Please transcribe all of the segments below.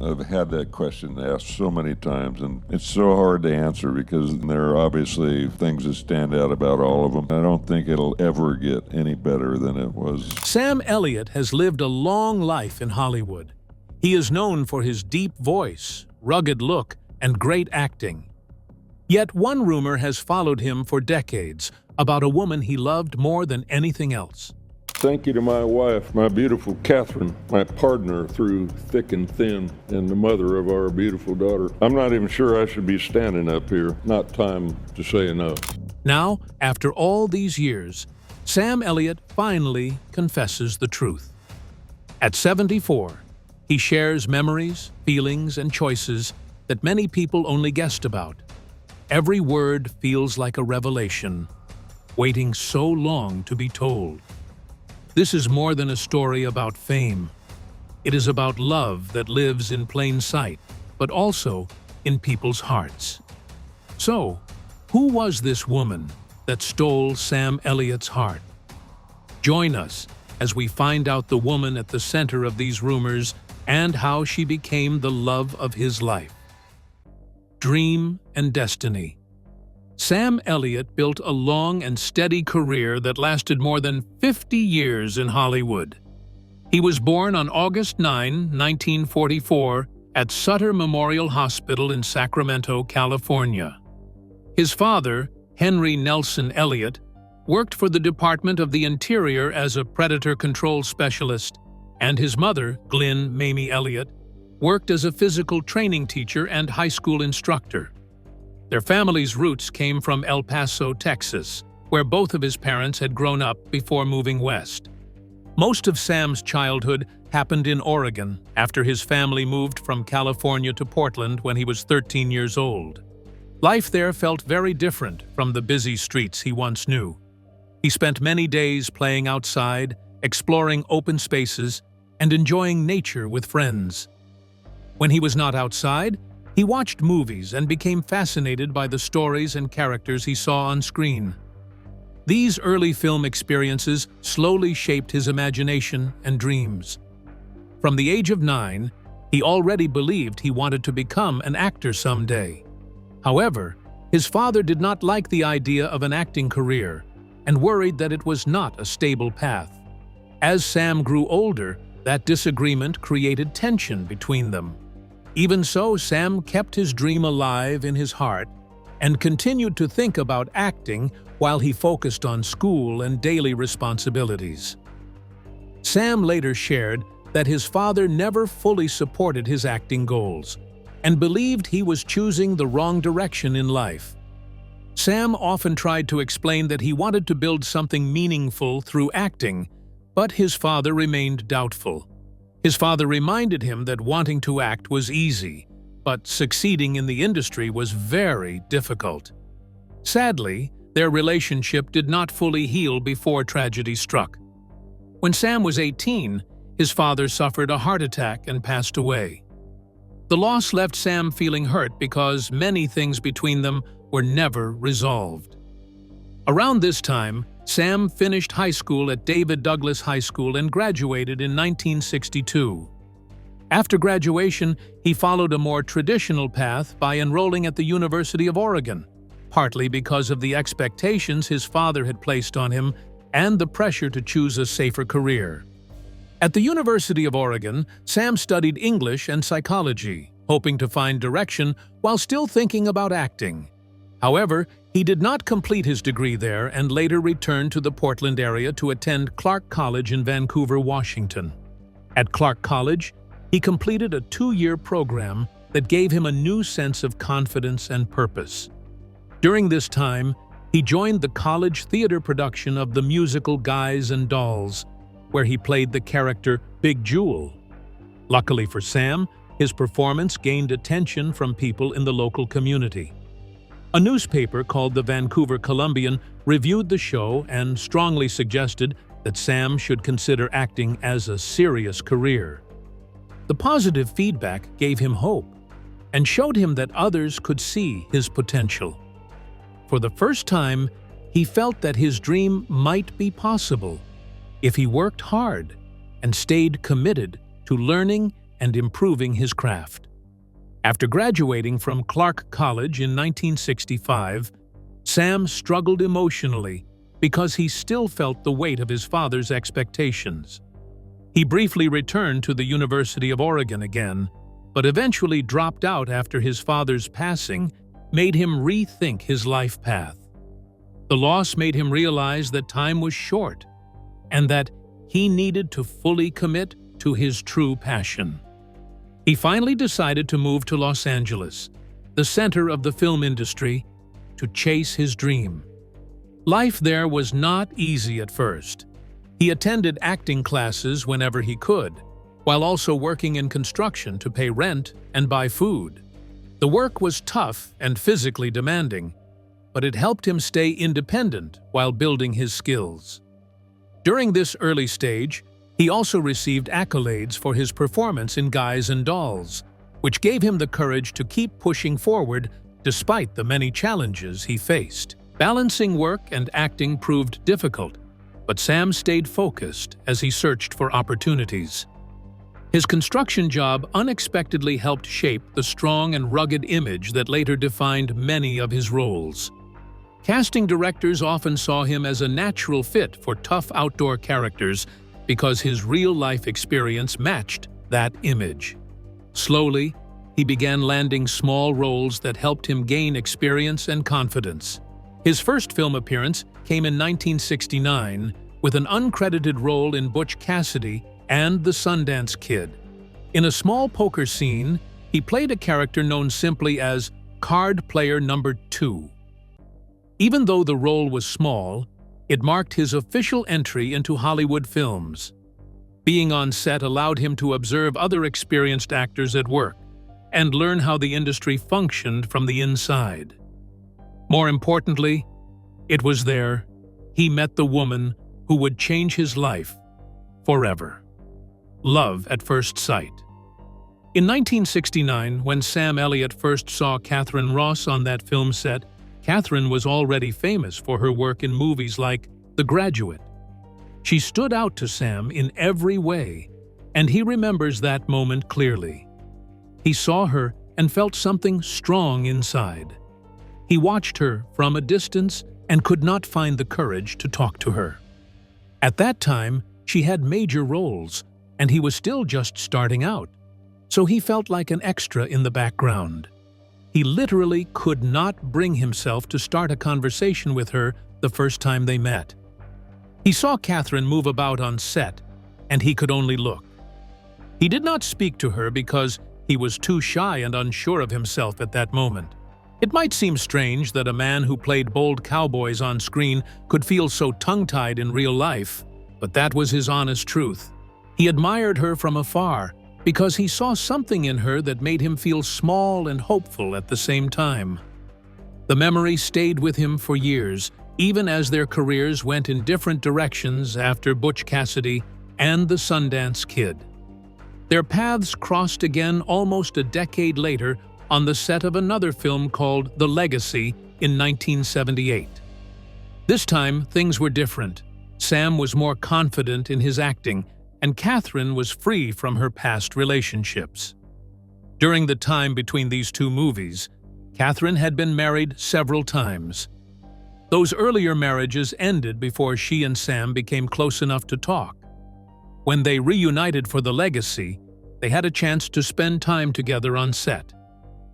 I've had that question asked so many times, and it's so hard to answer because there are obviously things that stand out about all of them. I don't think it'll ever get any better than it was. Sam Elliott has lived a long life in Hollywood. He is known for his deep voice, rugged look, and great acting. Yet one rumor has followed him for decades about a woman he loved more than anything else. Thank you to my wife, my beautiful Catherine, my partner through thick and thin, and the mother of our beautiful daughter. I'm not even sure I should be standing up here. Not time to say enough. Now, after all these years, Sam Elliott finally confesses the truth. At 74, he shares memories, feelings, and choices that many people only guessed about. Every word feels like a revelation, waiting so long to be told. This is more than a story about fame. It is about love that lives in plain sight, but also in people's hearts. So, who was this woman that stole Sam Elliott's heart? Join us as we find out the woman at the center of these rumors and how she became the love of his life. Dream and destiny. Sam Elliott built a long and steady career that lasted more than 50 years in Hollywood. He was born on August 9, 1944, at Sutter Memorial Hospital in Sacramento, California. His father, Henry Nelson Elliott, worked for the Department of the Interior as a predator control specialist, and his mother, Glynn Mamie Elliott, worked as a physical training teacher and high school instructor. Their family's roots came from El Paso, Texas, where both of his parents had grown up before moving west. Most of Sam's childhood happened in Oregon after his family moved from California to Portland when he was 13 years old. Life there felt very different from the busy streets he once knew. He spent many days playing outside, exploring open spaces, and enjoying nature with friends. When he was not outside, he watched movies and became fascinated by the stories and characters he saw on screen. These early film experiences slowly shaped his imagination and dreams. From the age of 9, he already believed he wanted to become an actor someday. However, his father did not like the idea of an acting career and worried that it was not a stable path. As Sam grew older, that disagreement created tension between them. Even so, Sam kept his dream alive in his heart and continued to think about acting while he focused on school and daily responsibilities. Sam later shared that his father never fully supported his acting goals and believed he was choosing the wrong direction in life. Sam often tried to explain that he wanted to build something meaningful through acting, but his father remained doubtful. His father reminded him that wanting to act was easy, but succeeding in the industry was very difficult. Sadly, their relationship did not fully heal before tragedy struck. When Sam was 18, his father suffered a heart attack and passed away. The loss left Sam feeling hurt because many things between them were never resolved. Around this time, Sam finished high school at David Douglas High School and graduated in 1962. After graduation, he followed a more traditional path by enrolling at the University of Oregon, partly because of the expectations his father had placed on him and the pressure to choose a safer career. At the University of Oregon, Sam studied English and psychology, hoping to find direction while still thinking about acting. However, he did not complete his degree there and later returned to the Portland area to attend Clark College in Vancouver, Washington. At Clark College, he completed a 2-year program that gave him a new sense of confidence and purpose. During this time, he joined the college theater production of the musical Guys and Dolls, where he played the character Big Jewel. Luckily for Sam, his performance gained attention from people in the local community. A newspaper called the Vancouver Columbian reviewed the show and strongly suggested that Sam should consider acting as a serious career. The positive feedback gave him hope and showed him that others could see his potential. For the first time, he felt that his dream might be possible if he worked hard and stayed committed to learning and improving his craft. After graduating from Clark College in 1965, Sam struggled emotionally because he still felt the weight of his father's expectations. He briefly returned to the University of Oregon again, but eventually dropped out after his father's passing made him rethink his life path. The loss made him realize that time was short and that he needed to fully commit to his true passion. He finally decided to move to Los Angeles, the center of the film industry, to chase his dream. Life there was not easy at first. He attended acting classes whenever he could, while also working in construction to pay rent and buy food. The work was tough and physically demanding, but it helped him stay independent while building his skills. During this early stage, he also received accolades for his performance in Guys and Dolls, which gave him the courage to keep pushing forward despite the many challenges he faced. Balancing work and acting proved difficult, but Sam stayed focused as he searched for opportunities. His construction job unexpectedly helped shape the strong and rugged image that later defined many of his roles. Casting directors often saw him as a natural fit for tough outdoor characters because his real-life experience matched that image. Slowly, he began landing small roles that helped him gain experience and confidence. His first film appearance came in 1969 with an uncredited role in Butch Cassidy and the Sundance Kid. In a small poker scene, he played a character known simply as Card Player Number 2. Even though the role was small, it marked his official entry into Hollywood films. Being on set allowed him to observe other experienced actors at work and learn how the industry functioned from the inside. More importantly, it was there he met the woman who would change his life forever. Love at first sight. In 1969, when Sam Elliott first saw Katharine Ross on that film set, Katharine was already famous for her work in movies like The Graduate. She stood out to Sam in every way, and he remembers that moment clearly. He saw her and felt something strong inside. He watched her from a distance and could not find the courage to talk to her. At that time, she had major roles, and he was still just starting out, so he felt like an extra in the background. He literally could not bring himself to start a conversation with her the first time they met. He saw Katharine move about on set, and he could only look. He did not speak to her because he was too shy and unsure of himself at that moment. It might seem strange that a man who played bold cowboys on screen could feel so tongue-tied in real life, but that was his honest truth. He admired her from afar because he saw something in her that made him feel small and hopeful at the same time. The memory stayed with him for years, even as their careers went in different directions after Butch Cassidy and the Sundance Kid. Their paths crossed again almost a decade later on the set of another film called The Legacy in 1978. This time, things were different. Sam was more confident in his acting, and Katharine was free from her past relationships. During the time between these two movies, Katharine had been married several times. Those earlier marriages ended before she and Sam became close enough to talk. When they reunited for The Legacy, they had a chance to spend time together on set.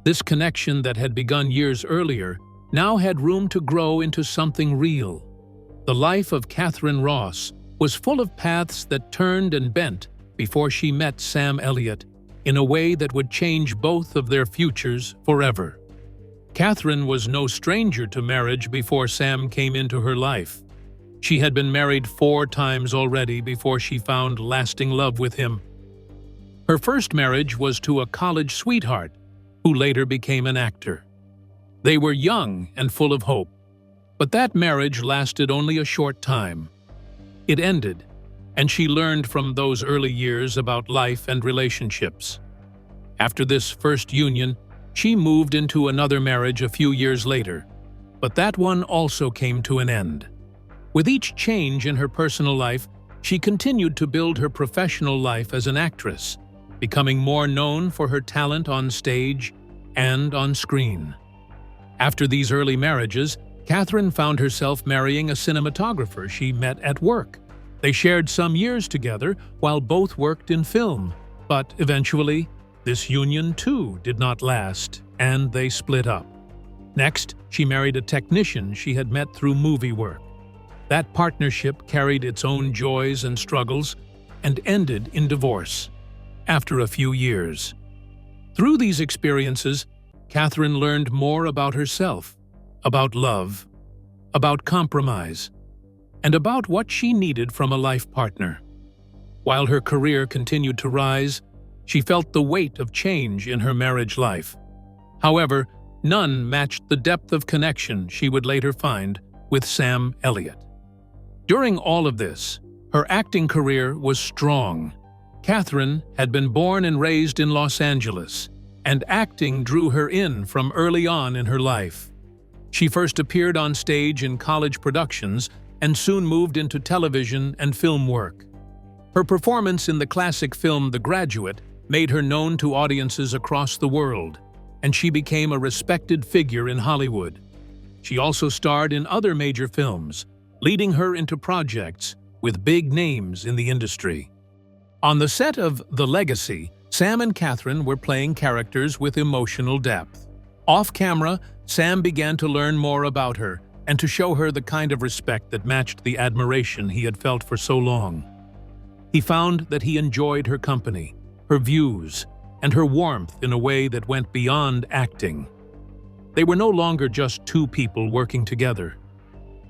This connection that had begun years earlier now had room to grow into something real. The life of Katharine Ross was full of paths that turned and bent before she met Sam Elliott in a way that would change both of their futures forever. Katharine was no stranger to marriage before Sam came into her life. She had been married 4 times already before she found lasting love with him. Her first marriage was to a college sweetheart who later became an actor. They were young and full of hope, but that marriage lasted only a short time. It ended, and she learned from those early years about life and relationships. After this first union, she moved into another marriage a few years later, but that one also came to an end. With each change in her personal life, she continued to build her professional life as an actress. becoming more known for her talent on stage and on screen. After these early marriages, Catherine found herself marrying a cinematographer she met at work. They shared some years together while both worked in film, but eventually, this union too did not last, and they split up. Next, she married a technician she had met through movie work. That partnership carried its own joys and struggles and ended in divorce after a few years. Through these experiences, Catherine learned more about herself, about love, about compromise, and about what she needed from a life partner. While her career continued to rise, she felt the weight of change in her marriage life. However, none matched the depth of connection she would later find with Sam Elliott. During all of this, her acting career was strong. Catherine had been born and raised in Los Angeles, and acting drew her in from early on in her life. She first appeared on stage in college productions and soon moved into television and film work. Her performance in the classic film The Graduate made her known to audiences across the world, and she became a respected figure in Hollywood. She also starred in other major films, leading her into projects with big names in the industry. On the set of The Legacy, Sam and Catherine were playing characters with emotional depth. Off-camera, Sam began to learn more about her and to show her the kind of respect that matched the admiration he had felt for so long. He found that he enjoyed her company, her views, and her warmth in a way that went beyond acting. They were no longer just two people working together.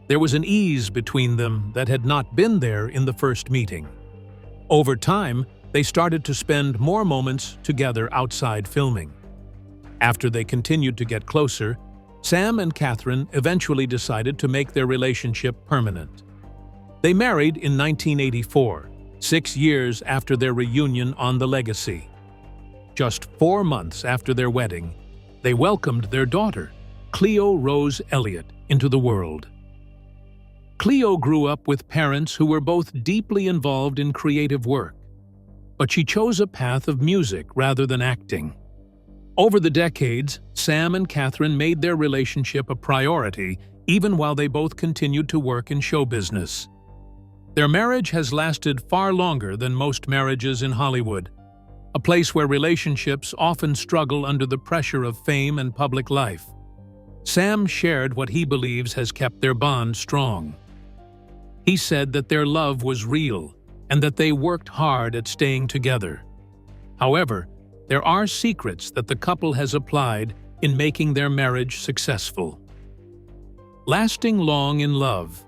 There was an ease between them that had not been there in the first meeting. Over time, they started to spend more moments together outside filming. After they continued to get closer, Sam and Catherine eventually decided to make their relationship permanent. They married in 1984, 6 years after their reunion on The Legacy. Just 4 months after their wedding, they welcomed their daughter, Cleo Rose Elliott, into the world. Cleo grew up with parents who were both deeply involved in creative work, but she chose a path of music rather than acting. Over the decades, Sam and Catherine made their relationship a priority even while they both continued to work in show business. Their marriage has lasted far longer than most marriages in Hollywood, a place where relationships often struggle under the pressure of fame and public life. Sam shared what he believes has kept their bond strong. He said that their love was real and that they worked hard at staying together. However, there are secrets that the couple has applied in making their marriage successful. Lasting long in love.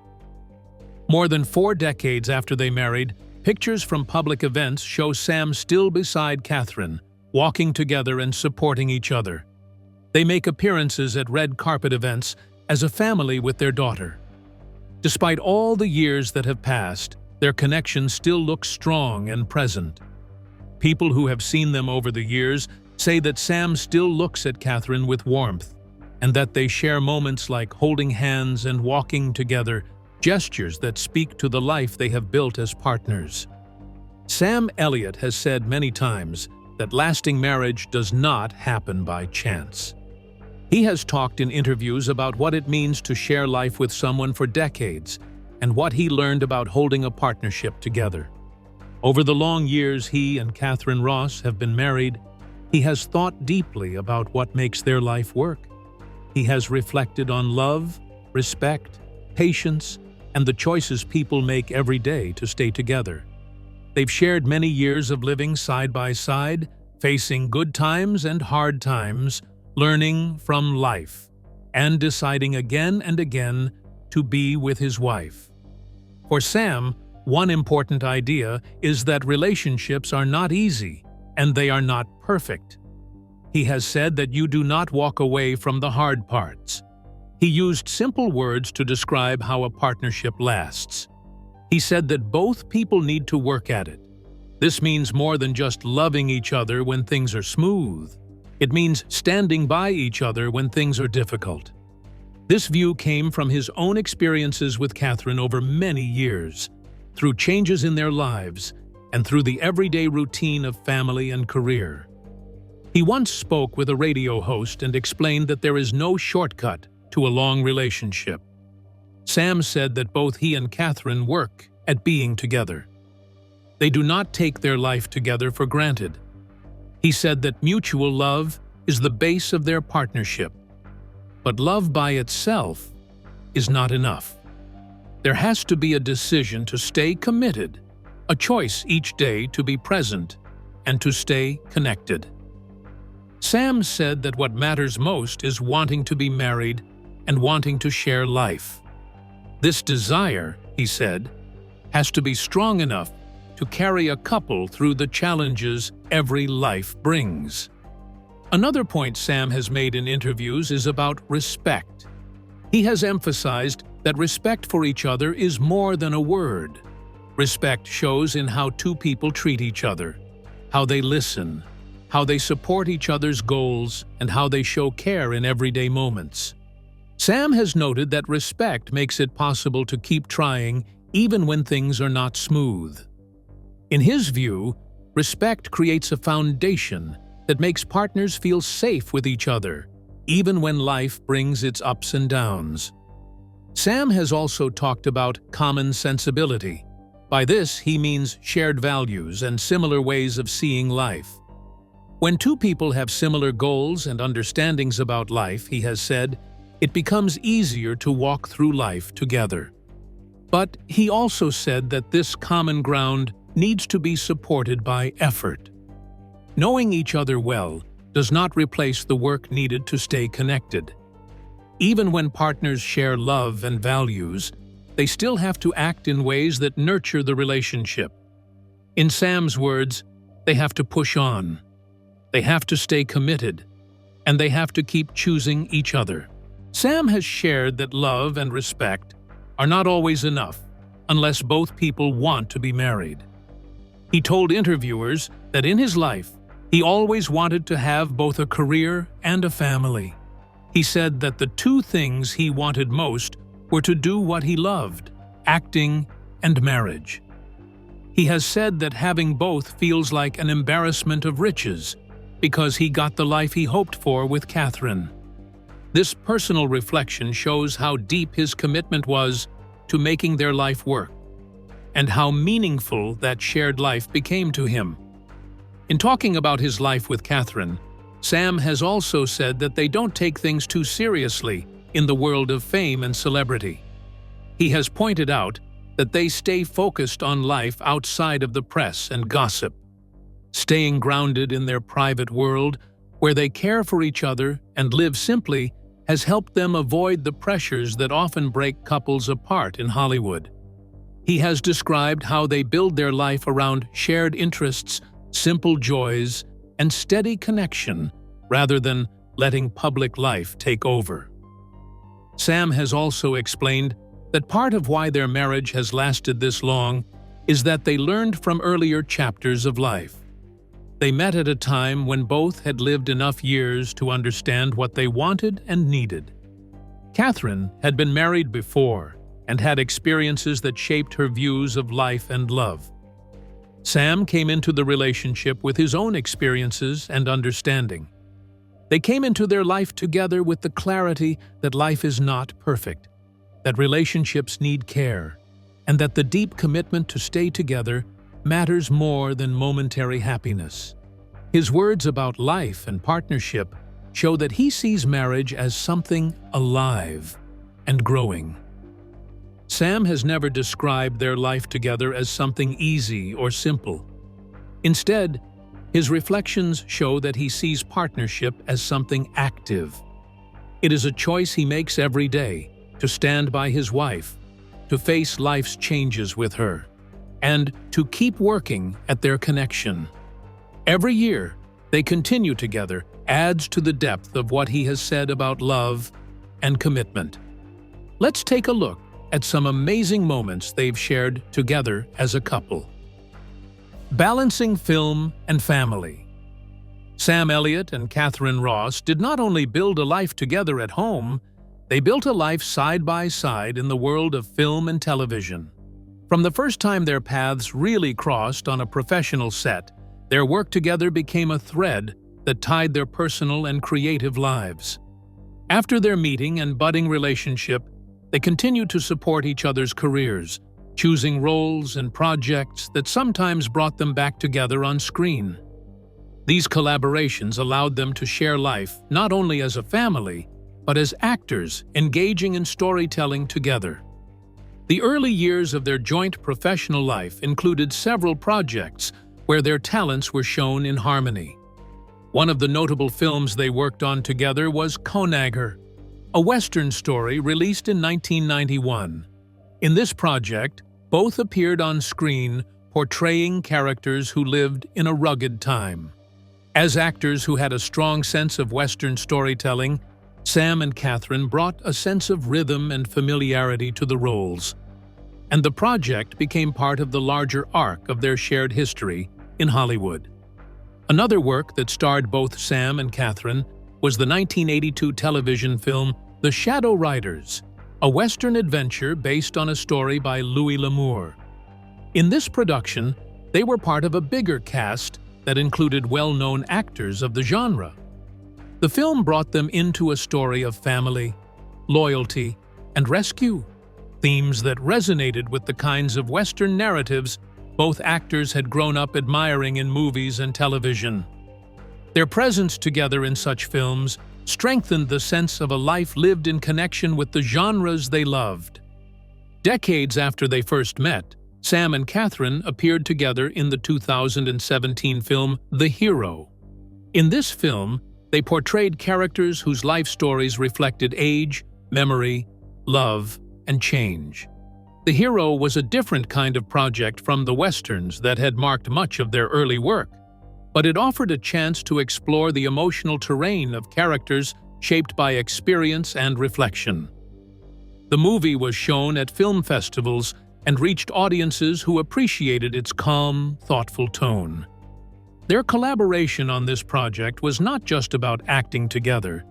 More than 4 decades after they married, pictures from public events show Sam still beside Catherine, walking together and supporting each other. They make appearances at red carpet events as a family with their daughter. Despite all the years that have passed, their connection still looks strong and present. People who have seen them over the years say that Sam still looks at Catherine with warmth, and that they share moments like holding hands and walking together, gestures that speak to the life they have built as partners. Sam Elliott has said many times that lasting marriage does not happen by chance. He has talked in interviews about what it means to share life with someone for decades and what he learned about holding a partnership together. Over the long years he and Catherine Ross have been married, he has thought deeply about what makes their life work. He has reflected on love, respect, patience, and the choices people make every day to stay together. They've shared many years of living side by side, facing good times and hard times, learning from life, and deciding again and again to be with his wife. For Sam, one important idea is that relationships are not easy, and they are not perfect. He has said that you do not walk away from the hard parts. He used simple words to describe how a partnership lasts. He said that both people need to work at it. This means more than just loving each other when things are smooth. It means standing by each other when things are difficult. This view came from his own experiences with Catherine over many years. Through changes in their lives and through the everyday routine of family and career. He once spoke with a radio host and explained that there is no shortcut to a long relationship. Sam said that both he and Catherine work at being together. They do not take their life together for granted. He said that mutual love is the base of their partnership. But love by itself is not enough. There has to be a decision to stay committed, a choice each day to be present and to stay connected. Sam said that what matters most is wanting to be married and wanting to share life. This desire, he said, has to be strong enough to carry a couple through the challenges every life brings. Another point Sam has made in interviews is about respect. He has emphasized that respect for each other is more than a word. Respect shows in how two people treat each other, how they listen, how they support each other's goals, and how they show care in everyday moments. Sam has noted that respect makes it possible to keep trying even when things are not smooth. In his view, respect creates a foundation that makes partners feel safe with each other, even when life brings its ups and downs. Sam has also talked about common sensibility. By this, he means shared values and similar ways of seeing life. When two people have similar goals and understandings about life, he has said, it becomes easier to walk through life together. But he also said that this common ground needs to be supported by effort. Knowing each other well does not replace the work needed to stay connected. Even when partners share love and values, they still have to act in ways that nurture the relationship. In Sam's words, they have to push on. They have to stay committed, and they have to keep choosing each other. Sam has shared that love and respect are not always enough unless both people want to be married. He told interviewers that in his life, he always wanted to have both a career and a family. He said that the two things he wanted most were to do what he loved, acting and marriage. He has said that having both feels like an embarrassment of riches because he got the life he hoped for with Catherine. This personal reflection shows how deep his commitment was to making their life work, and how meaningful that shared life became to him. In talking about his life with Catherine, Sam has also said that they don't take things too seriously in the world of fame and celebrity. He has pointed out that they stay focused on life outside of the press and gossip. Staying grounded in their private world, where they care for each other and live simply, has helped them avoid the pressures that often break couples apart in Hollywood. He has described how they build their life around shared interests, simple joys, and steady connection, rather than letting public life take over. Sam has also explained that part of why their marriage has lasted this long is that they learned from earlier chapters of life. They met at a time when both had lived enough years to understand what they wanted and needed. Catherine had been married before and had experiences that shaped her views of life and love. Sam came into the relationship with his own experiences and understanding. They came into their life together with the clarity that life is not perfect, that relationships need care, and that the deep commitment to stay together matters more than momentary happiness. His words about life and partnership show that he sees marriage as something alive and growing. Sam has never described their life together as something easy or simple. Instead, his reflections show that he sees partnership as something active. It is a choice he makes every day to stand by his wife, to face life's changes with her, and to keep working at their connection. Every year, they continue together adds to the depth of what he has said about love and commitment. Let's take a look at some amazing moments they've shared together as a couple. Balancing film and family. Sam Elliott and Catherine Ross did not only build a life together at home, they built a life side by side in the world of film and television. From the first time their paths really crossed on a professional set, their work together became a thread that tied their personal and creative lives. After their meeting and budding relationship, they continued to support each other's careers, choosing roles and projects that sometimes brought them back together on screen. These collaborations allowed them to share life not only as a family, but as actors engaging in storytelling together. The early years of their joint professional life included several projects where their talents were shown in harmony. One of the notable films they worked on together was Conager, a Western story released in 1991. In this project, both appeared on screen portraying characters who lived in a rugged time. As actors who had a strong sense of Western storytelling, Sam and Catherine brought a sense of rhythm and familiarity to the roles, and the project became part of the larger arc of their shared history in Hollywood. Another work that starred both Sam and Catherine was the 1982 television film The Shadow Riders, a Western adventure based on a story by Louis L'Amour. In this production, they were part of a bigger cast that included well-known actors of the genre. The film brought them into a story of family, loyalty, and rescue, themes that resonated with the kinds of Western narratives both actors had grown up admiring in movies and television. Their presence together in such films strengthened the sense of a life lived in connection with the genres they loved. Decades after they first met, Sam and Catherine appeared together in the 2017 film The Hero. In this film, they portrayed characters whose life stories reflected age, memory, love, and change. The Hero was a different kind of project from the Westerns that had marked much of their early work, but it offered a chance to explore the emotional terrain of characters shaped by experience and reflection. The movie was shown at film festivals and reached audiences who appreciated its calm, thoughtful tone. Their collaboration on this project was not just about acting together.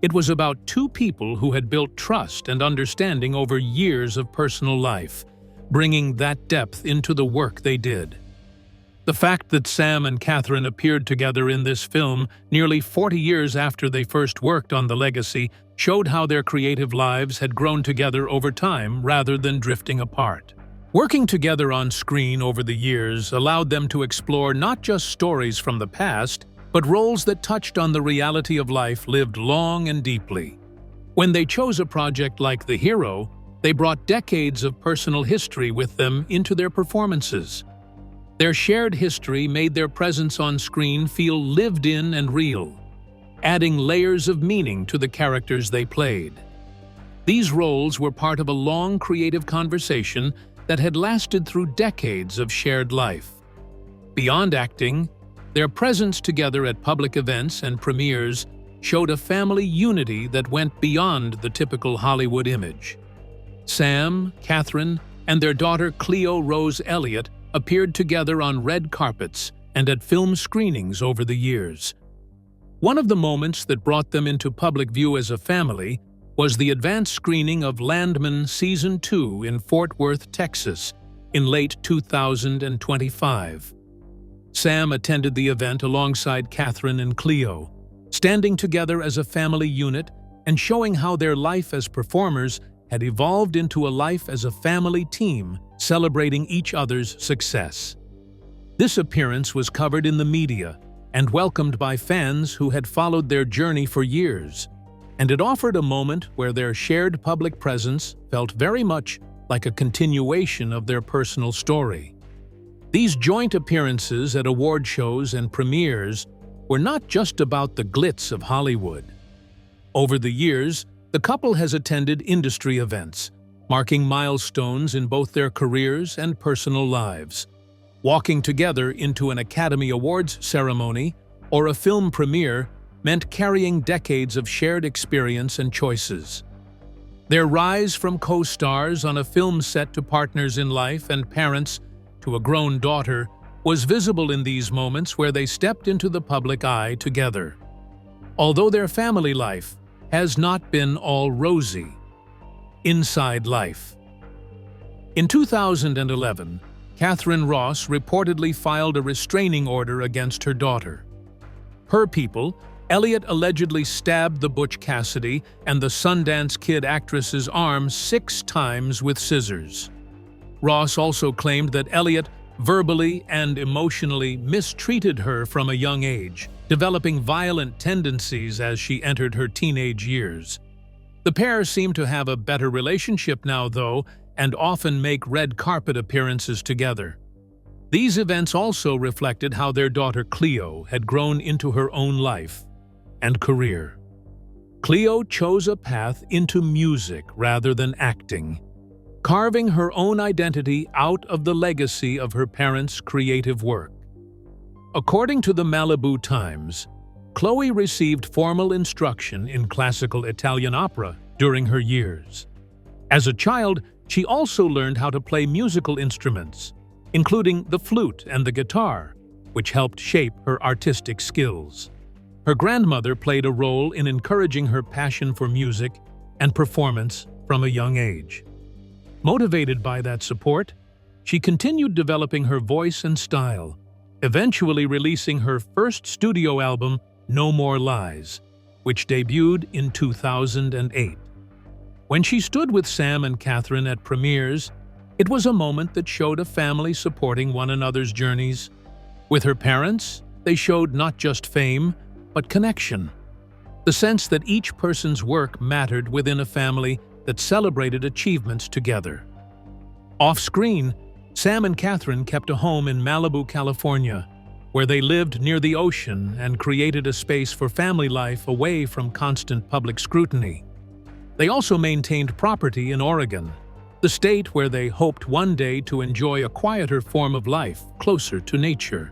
It was about two people who had built trust and understanding over years of personal life, bringing that depth into the work they did. The fact that Sam and Catherine appeared together in this film nearly 40 years after they first worked on The Legacy showed how their creative lives had grown together over time rather than drifting apart. Working together on screen over the years allowed them to explore not just stories from the past, but roles that touched on the reality of life lived long and deeply. When they chose a project like The Hero, they brought decades of personal history with them into their performances. Their shared history made their presence on screen feel lived in and real, adding layers of meaning to the characters they played. These roles were part of a long creative conversation that had lasted through decades of shared life. Beyond acting, their presence together at public events and premieres showed a family unity that went beyond the typical Hollywood image. Sam, Catherine, and their daughter Cleo Rose Elliott appeared together on red carpets and at film screenings over the years. One of the moments that brought them into public view as a family was the advanced screening of Landman Season 2 in Fort Worth, Texas, in late 2025. Sam attended the event alongside Catherine and Cleo, standing together as a family unit and showing how their life as performers had evolved into a life as a family team, celebrating each other's success. This appearance was covered in the media and welcomed by fans who had followed their journey for years, and it offered a moment where their shared public presence felt very much like a continuation of their personal story. These joint appearances at award shows and premieres were not just about the glitz of Hollywood. Over the years, the couple has attended industry events, marking milestones in both their careers and personal lives. Walking together into an Academy Awards ceremony or a film premiere meant carrying decades of shared experience and choices. Their rise from co-stars on a film set to partners in life and parents to a grown daughter was visible in these moments where they stepped into the public eye together. Although their family life has not been all rosy. Inside life. In 2011, Catherine Ross reportedly filed a restraining order against her daughter. Per People, Elliott allegedly stabbed the Butch Cassidy and the Sundance Kid actress's arm 6 times with scissors. Ross also claimed that Elliott verbally and emotionally mistreated her from a young age, developing violent tendencies as she entered her teenage years. The pair seem to have a better relationship now, though, and often make red carpet appearances together. These events also reflected how their daughter Cleo had grown into her own life and career. Cleo chose a path into music rather than acting, carving her own identity out of the legacy of her parents' creative work. According to the Malibu Times, Chloe received formal instruction in classical Italian opera during her years. As a child, she also learned how to play musical instruments, including the flute and the guitar, which helped shape her artistic skills. Her grandmother played a role in encouraging her passion for music and performance from a young age. Motivated by that support, she continued developing her voice and style, eventually releasing her first studio album, No More Lies, which debuted in 2008. When she stood with Sam and Catherine at premieres, it was a moment that showed a family supporting one another's journeys. With her parents, they showed not just fame, but connection. The sense that each person's work mattered within a family that celebrated achievements together. Off-screen, Sam and Catherine kept a home in Malibu, California, where they lived near the ocean and created a space for family life away from constant public scrutiny. They also maintained property in Oregon, the state where they hoped one day to enjoy a quieter form of life closer to nature.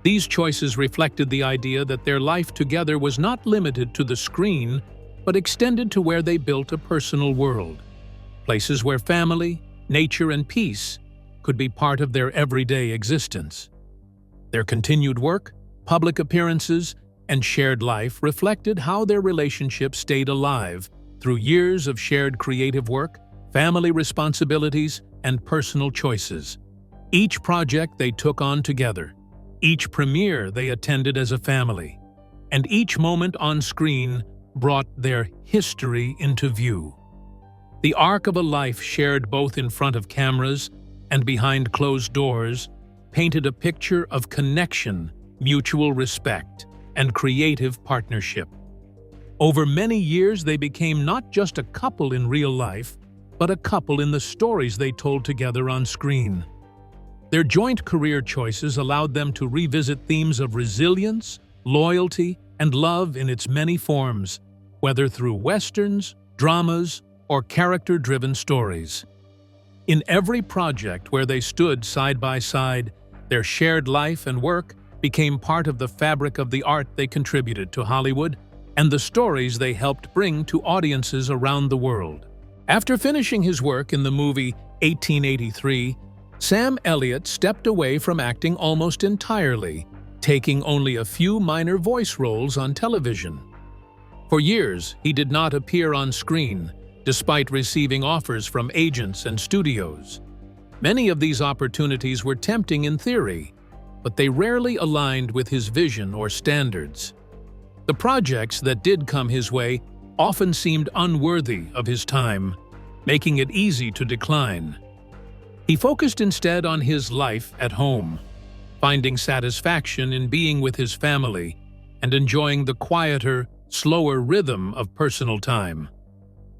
These choices reflected the idea that their life together was not limited to the screen, but extended to where they built a personal world, places where family, nature, and peace could be part of their everyday existence. Their continued work, public appearances, and shared life reflected how their relationship stayed alive through years of shared creative work, family responsibilities, and personal choices. Each project they took on together, each premiere they attended as a family, and each moment on screen brought their history into view. The arc of a life shared both in front of cameras and behind closed doors painted a picture of connection, mutual respect, and creative partnership. Over many years, they became not just a couple in real life, but a couple in the stories they told together on screen. Their joint career choices allowed them to revisit themes of resilience, loyalty, and love in its many forms, whether through westerns, dramas, or character-driven stories. In every project where they stood side by side, their shared life and work became part of the fabric of the art they contributed to Hollywood and the stories they helped bring to audiences around the world. After finishing his work in the movie 1883, Sam Elliott stepped away from acting almost entirely, taking only a few minor voice roles on television. For years, he did not appear on screen, despite receiving offers from agents and studios. Many of these opportunities were tempting in theory, but they rarely aligned with his vision or standards. The projects that did come his way often seemed unworthy of his time, making it easy to decline. He focused instead on his life at home, finding satisfaction in being with his family and enjoying the quieter, slower rhythm of personal time.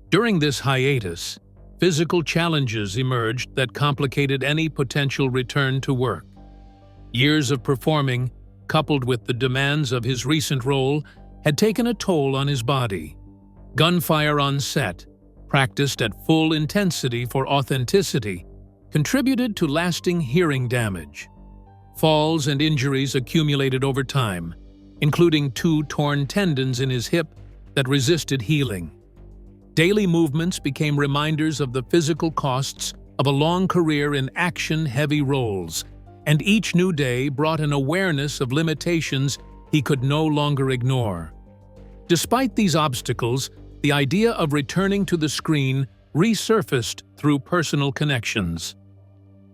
During this hiatus, physical challenges emerged that complicated any potential return to work. Years of performing, coupled with the demands of his recent role, had taken a toll on his body. Gunfire on set, practiced at full intensity for authenticity, contributed to lasting hearing damage. Falls and injuries accumulated over time, including 2 torn tendons in his hip that resisted healing. Daily movements became reminders of the physical costs of a long career in action-heavy roles, and each new day brought an awareness of limitations he could no longer ignore. Despite these obstacles, the idea of returning to the screen resurfaced through personal connections.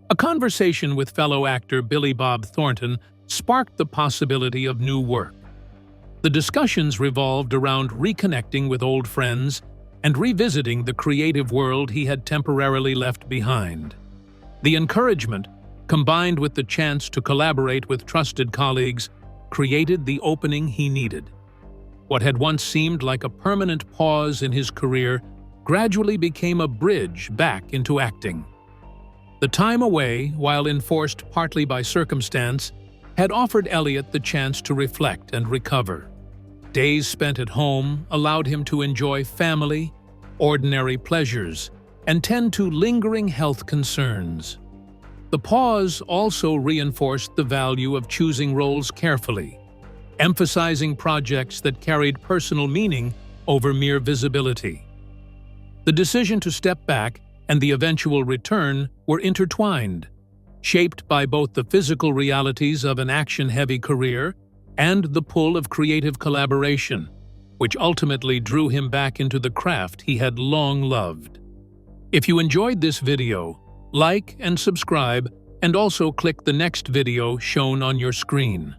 A conversation with fellow actor Billy Bob Thornton sparked the possibility of new work. The discussions revolved around reconnecting with old friends and revisiting the creative world he had temporarily left behind. The encouragement, combined with the chance to collaborate with trusted colleagues, created the opening he needed. What had once seemed like a permanent pause in his career gradually became a bridge back into acting. The time away, while enforced partly by circumstance, had offered Elliott the chance to reflect and recover. Days spent at home allowed him to enjoy family, ordinary pleasures, and tend to lingering health concerns. The pause also reinforced the value of choosing roles carefully, emphasizing projects that carried personal meaning over mere visibility. The decision to step back and the eventual return were intertwined, shaped by both the physical realities of an action-heavy career and the pull of creative collaboration, which ultimately drew him back into the craft he had long loved. If you enjoyed this video, like and subscribe, and also click the next video shown on your screen.